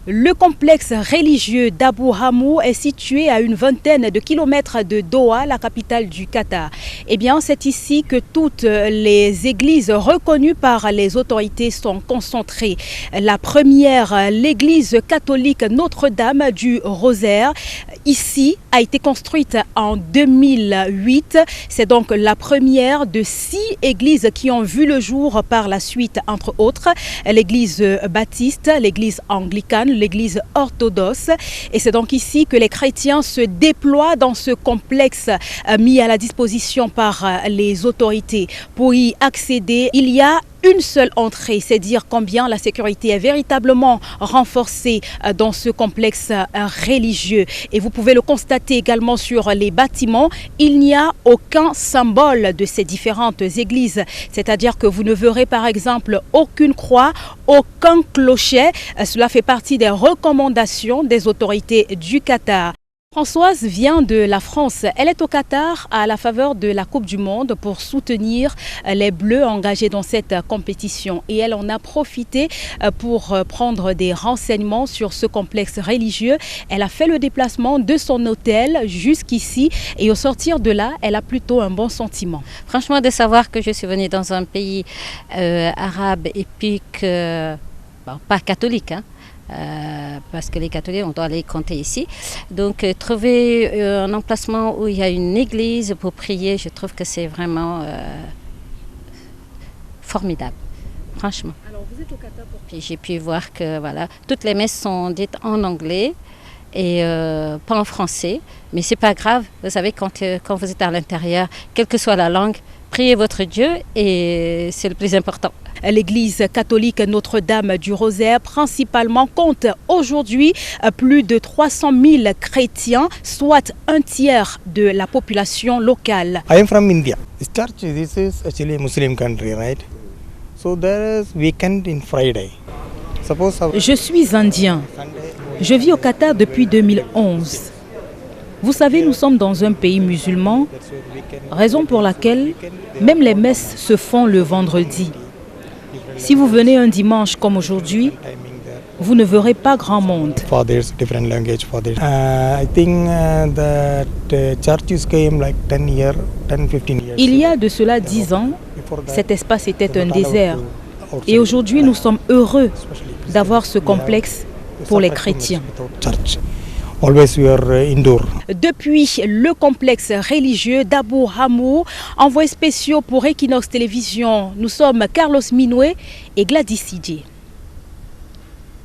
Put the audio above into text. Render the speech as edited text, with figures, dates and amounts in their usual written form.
Le complexe religieux d'Abu Hamou est situé à une vingtaine de kilomètres de Doha, la capitale du Qatar. Eh bien, c'est ici que toutes les églises reconnues par les autorités sont concentrées. La première, l'église catholique Notre-Dame du Rosaire, ici, a été construite en 2008. C'est donc la première de 6 églises qui ont vu le jour par la suite, entre autres, l'église baptiste, l'église anglicane, l'église orthodoxe. Et c'est donc ici que les chrétiens se déploient dans ce complexe mis à la disposition par les autorités. Pour y accéder, il y a une seule entrée, c'est dire combien la sécurité est véritablement renforcée dans ce complexe religieux. Et vous pouvez le constater également sur les bâtiments, il n'y a aucun symbole de ces différentes églises. C'est-à-dire que vous ne verrez par exemple aucune croix, aucun clocher. Cela fait partie des recommandations des autorités du Qatar. Françoise vient de la France. Elle est au Qatar à la faveur de la Coupe du Monde pour soutenir les Bleus engagés dans cette compétition. Et elle en a profité pour prendre des renseignements sur ce complexe religieux. Elle a fait le déplacement de son hôtel jusqu'ici et au sortir de là, elle a plutôt un bon sentiment. Franchement, de savoir que je suis venue dans un pays arabe et puis que, bon, pas catholique, hein, parce que les catholiques, on doit les compter ici. Donc, trouver un emplacement où il y a une église pour prier, je trouve que c'est vraiment formidable, franchement. Alors, vous êtes au Qatar pour... Puis j'ai pu voir que voilà, toutes les messes sont dites en anglais et pas en français, mais c'est pas grave. Vous savez, quand vous êtes à l'intérieur, quelle que soit la langue, priez votre Dieu et c'est le plus important. L'église catholique Notre-Dame du Rosaire principalement compte aujourd'hui plus de 300 000 chrétiens, soit un tiers de la population locale. I am from India. This church, this is actually a Muslim country, right? So there is weekend in Friday. Suppose Je suis indien. Je vis au Qatar depuis 2011. Vous savez, nous sommes dans un pays musulman, raison pour laquelle même les messes se font le vendredi. Si vous venez un dimanche comme aujourd'hui, vous ne verrez pas grand monde. Il y a de cela 10 ans, cet espace était un désert. Et aujourd'hui, nous sommes heureux d'avoir ce complexe pour les chrétiens. Depuis le complexe religieux d'Abu Hamou, envoyés spéciaux pour Equinox Télévision, nous sommes Carlos Minoué et Gladys Sidje.